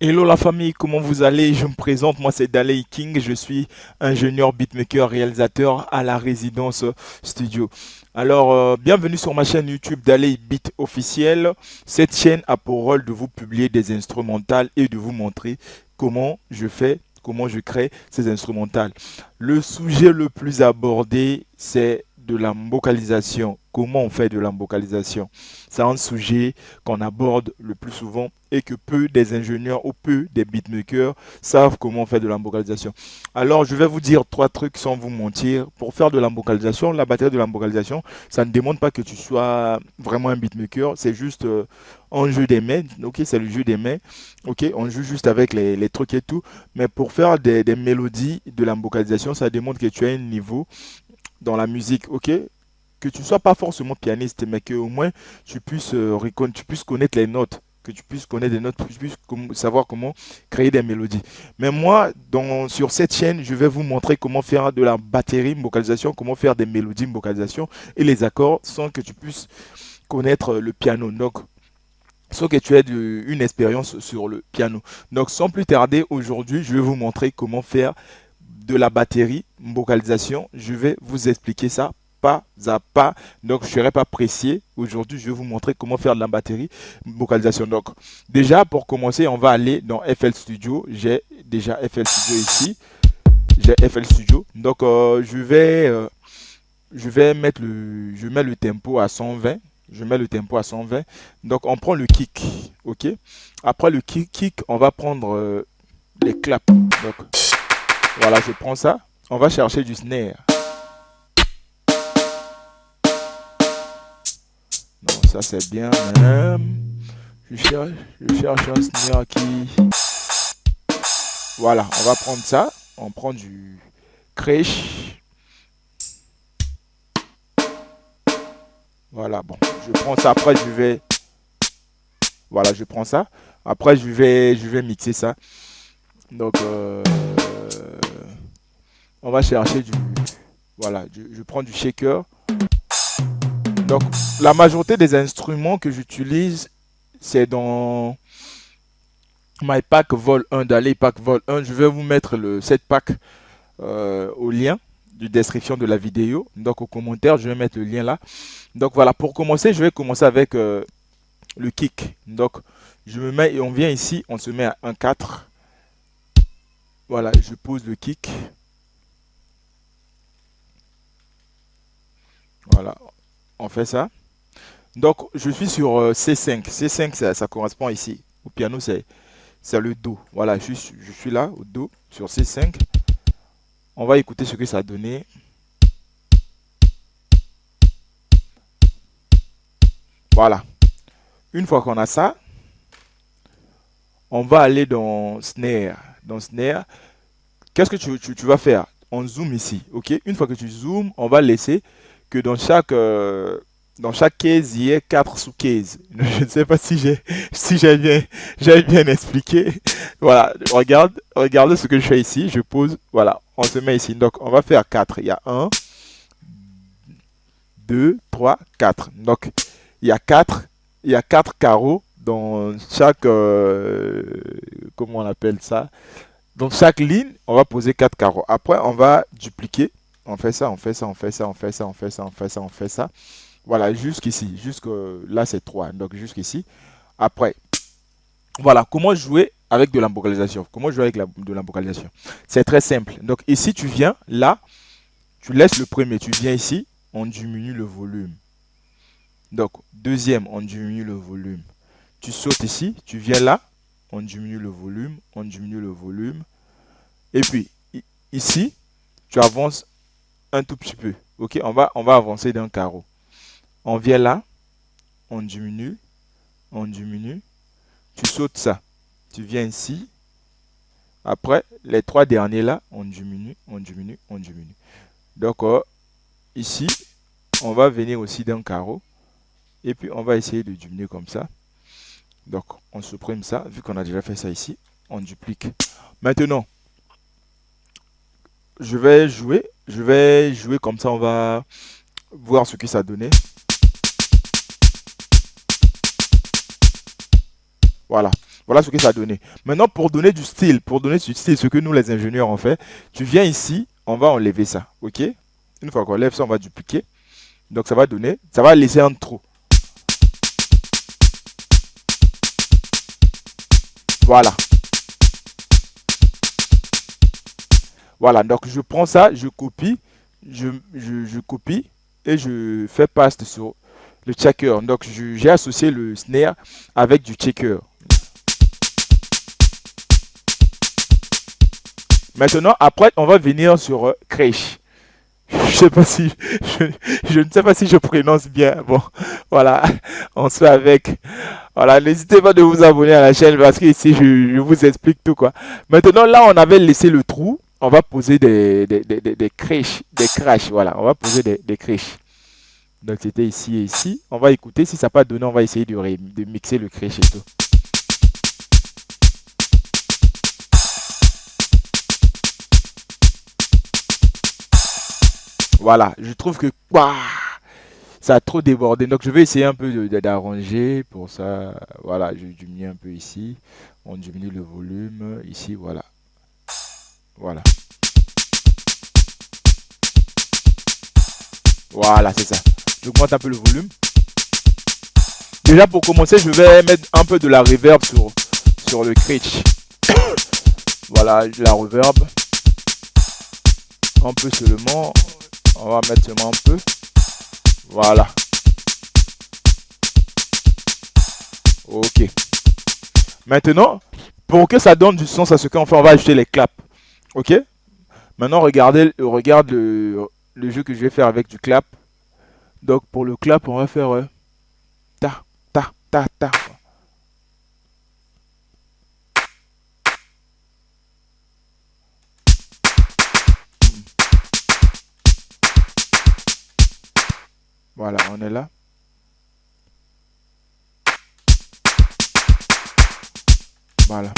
Hello la famille, comment vous allez? Je me présente, moi c'est Daley King, je suis ingénieur beatmaker réalisateur à la résidence studio. Alors, bienvenue sur ma chaîne YouTube Daley Beat officiel. Cette chaîne a pour rôle de vous publier des instrumentales et de vous montrer comment je fais, comment je crée ces instrumentales. Le sujet le plus abordé, c'est de la vocalisation. Comment on fait de la vocalisation? C'est un sujet qu'on aborde le plus souvent et que peu des ingénieurs ou peu des beatmakers savent comment faire de l'embocalisation. Alors, je vais vous dire trois trucs sans vous mentir. Pour faire de l'embocalisation, la batterie de l'embocalisation, ça ne demande pas que tu sois vraiment un beatmaker. C'est juste un jeu des mains. Ok, c'est le jeu des mains. Ok, on joue juste avec les trucs et tout. Mais pour faire des mélodies de l'embocalisation, ça demande que tu aies un niveau dans la musique. Ok, que tu sois pas forcément pianiste, mais que au moins tu puisses connaître les notes, que tu puisses connaître des notes, que tu puisses savoir comment créer des mélodies. Mais moi, sur cette chaîne, je vais vous montrer comment faire de la batterie vocalisation, comment faire des mélodies vocalisation et les accords sans que tu puisses connaître le piano. Donc, sans que tu aies une expérience sur le piano. Donc, sans plus tarder, aujourd'hui, je vais vous montrer comment faire de la batterie vocalisation. Je vais vous expliquer ça pas à pas. Donc, je ne serai pas pressé. Aujourd'hui, je vais vous montrer comment faire de la batterie vocalisation. Donc, déjà, pour commencer, on va aller dans FL Studio. J'ai déjà FL Studio ici. J'ai FL Studio. Donc, je vais mettre je mets le tempo à 120. Je mets le tempo à 120. Donc, on prend le kick. OK? Après le kick, on va prendre les claps. Donc, voilà, je prends ça. On va chercher du snare. Non, ça c'est bien. Je cherche un snare qui... Voilà, on va prendre ça. On prend du crash. Voilà, bon. Je prends ça. Après, je vais... Voilà, je prends ça. Après, je vais mixer ça. Donc, on va chercher du... Voilà, je prends du shaker. Donc, la majorité des instruments que j'utilise, c'est dans My Pack Vol 1, d'aller Pack Vol 1. Je vais vous mettre cette pack au lien de description de la vidéo. Donc, au commentaire, je vais mettre le lien là. Donc, voilà, pour commencer, je vais commencer avec le kick. Donc, je me mets et on vient ici, on se met à 1,4. Voilà, je pose le kick. Voilà, on fait ça. Donc, je suis sur C5. C5, ça correspond ici. Au piano, c'est le Do. Voilà, je suis là, au Do, sur C5. On va écouter ce que ça a donné. Voilà. Une fois qu'on a ça, on va aller dans Snare. Dans Snare, qu'est-ce que tu vas faire? On zoome ici, ok? Une fois que tu zoomes, on va laisser que dans chaque case, il y ait 4 sous-cases. Je ne sais pas si j'ai bien expliqué. Voilà, regarde ce que je fais ici. Je pose, voilà, on se met ici. Donc, on va faire 4. Il y a un, 2, 3, 4. Donc, il y a 4, il y a 4 carreaux dans chaque, comment on appelle ça? Dans chaque ligne, on va poser 4 carreaux. Après, on va dupliquer. On fait ça, on fait ça, on fait ça, on fait ça, on fait ça, on fait ça, on fait ça. Voilà, jusqu'ici. Jusque là, c'est 3. Donc, jusqu'ici. Après, voilà, comment jouer avec de l'embocalisation. Comment jouer avec de l'embocalisation? C'est très simple. Donc, ici, tu viens, là, tu laisses le premier. Tu viens ici, on diminue le volume. Donc, deuxième, on diminue le volume. Tu sautes ici, tu viens là, on diminue le volume, on diminue le volume. Et puis, ici, tu avances un tout petit peu. Ok, on va avancer d'un carreau. On vient là, on diminue, on diminue. Tu sautes ça. Tu viens ici. Après, les 3 derniers là, on diminue, on diminue, on diminue. Donc, ici, on va venir aussi d'un carreau. Et puis, on va essayer de diminuer comme ça. Donc, on supprime ça. Vu qu'on a déjà fait ça ici, on duplique. Maintenant, je vais jouer. Je vais jouer comme ça. On va voir ce que ça donnait. Voilà. Voilà ce que ça a donné. Maintenant, pour donner du style, ce que nous les ingénieurs ont fait, tu viens ici, on va enlever ça, ok? Une fois qu'on enlève ça, on va dupliquer. Donc ça va donner, ça va laisser un trou. Voilà. Voilà, donc je prends ça, je copie, je copie et je fais paste sur le checker. Donc j'ai associé le snare avec du checker. Maintenant, après, on va venir sur Crash. Je sais pas si je, je ne sais pas si je prononce bien. Bon, voilà, on se fait avec. Voilà, n'hésitez pas de vous abonner à la chaîne parce que ici je vous explique tout quoi. Maintenant, là, on avait laissé le trou. On va poser des crèches, voilà. On va poser des crèches. Donc c'était ici et ici. On va écouter. Si ça n'a pas donné, on va essayer de mixer le crèche et tout. Voilà, je trouve que ouah, ça a trop débordé. Donc je vais essayer un peu d'arranger pour ça. Voilà, je diminue un peu ici. On diminue le volume ici, voilà. Voilà. Voilà, c'est ça. J'augmente un peu le volume. Déjà pour commencer, je vais mettre un peu de la reverb sur le scratch. Voilà, la reverb. Un peu seulement. On va mettre seulement un peu. Voilà. Ok. Maintenant, pour que ça donne du sens à ce qu'on fait, on va ajouter les claps. Ok. Maintenant, regarde le jeu que je vais faire avec du clap. Donc pour le clap, on va faire ta, ta, ta, ta. Voilà, on est là. Voilà.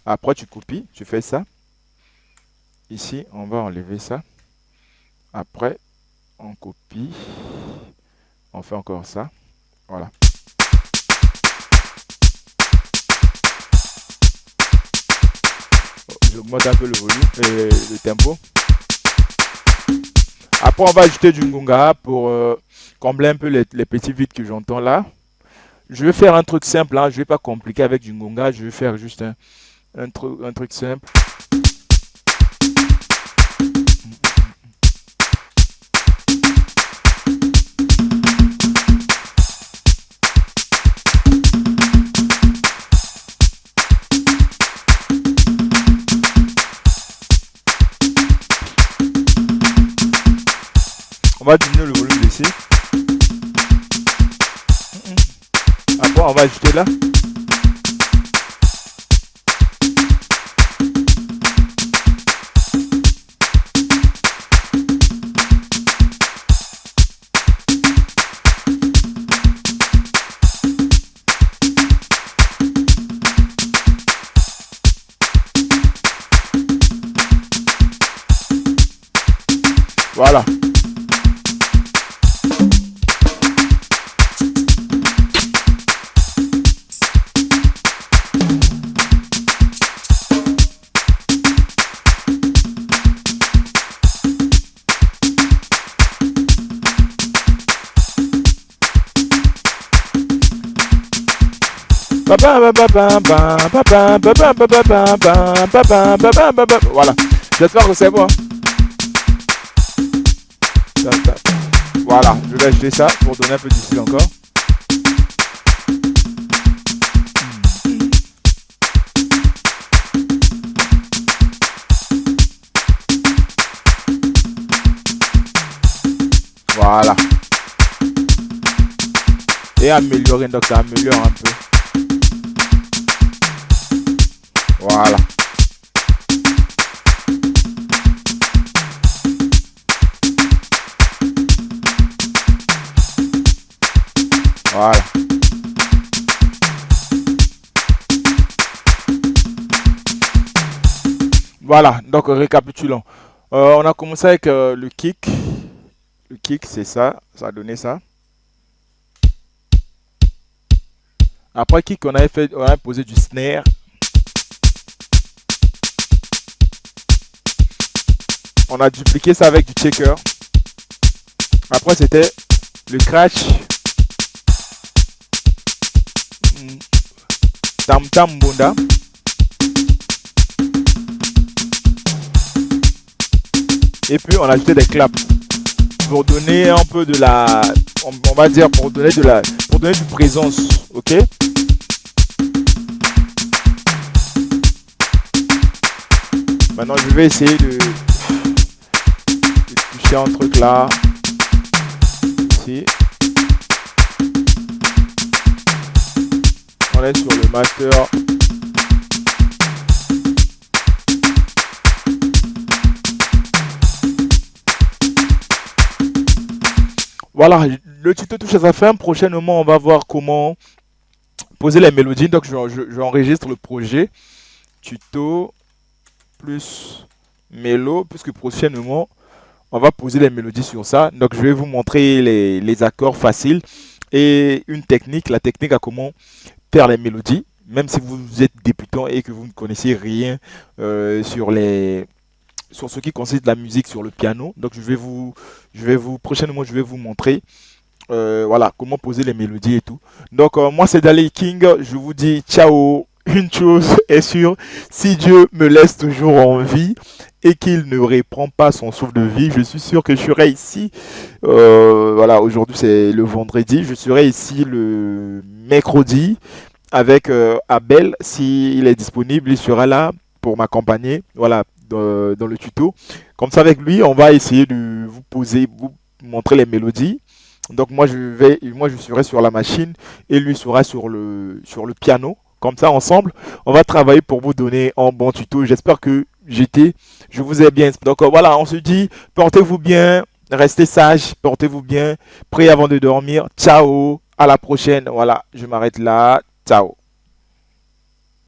Après, tu copies, tu fais ça. Ici, on va enlever ça. Après, on copie. On fait encore ça. Voilà. J'augmente un peu le volume et le tempo. Après, on va ajouter du ngunga pour combler un peu les petits vides que j'entends là. Je vais faire un truc simple, hein. Je ne vais pas compliquer avec du ngunga. Je vais faire juste un truc simple. On va diminuer le volume d'ici. Après, on va ajouter là. Voilà. Voilà. J'espère que c'est bon. Voilà, je vais ajouter ça pour donner un peu de style encore. Voilà. Et améliorer, donc ça améliore un peu. Voilà. Voilà. Voilà, donc récapitulons. On a commencé avec le kick. Le kick, c'est ça. Ça a donné ça. Après kick, on a posé du snare. On a dupliqué ça avec du checker. Après, c'était le scratch. Tam tam bunda. Et puis, on a ajouté des claps pour donner un peu de la, on va dire pour donner du présence, ok. Maintenant, je vais essayer de toucher un truc là, ici. On est sur le master. Voilà, le tuto touche à sa fin. Prochainement, on va voir comment poser les mélodies. Donc, j'enregistre le projet tuto plus mélo, puisque prochainement, on va poser les mélodies sur ça. Donc, je vais vous montrer les accords faciles et une technique, la technique à comment faire les mélodies. Même si vous êtes débutant et que vous ne connaissez rien sur ce qui consiste la musique sur le piano. Donc, prochainement, je vais vous montrer voilà, comment poser les mélodies et tout. Donc, moi, c'est Dalley King. Je vous dis ciao. Une chose est sûre, si Dieu me laisse toujours en vie et qu'il ne reprend pas son souffle de vie, je suis sûr que je serai ici. Voilà, aujourd'hui, c'est le vendredi. Je serai ici le mercredi avec Abel. S'il est disponible, il sera là pour m'accompagner. Voilà, dans le tuto. Comme ça, avec lui, on va essayer de vous montrer les mélodies. Donc moi je serai sur la machine et lui sera sur le piano. Comme ça, ensemble, on va travailler pour vous donner un bon tuto. J'espère que je vous ai bien. Donc voilà, on se dit, portez-vous bien, restez sages, portez-vous bien, priez avant de dormir. Ciao, à la prochaine. Voilà, je m'arrête là. Ciao.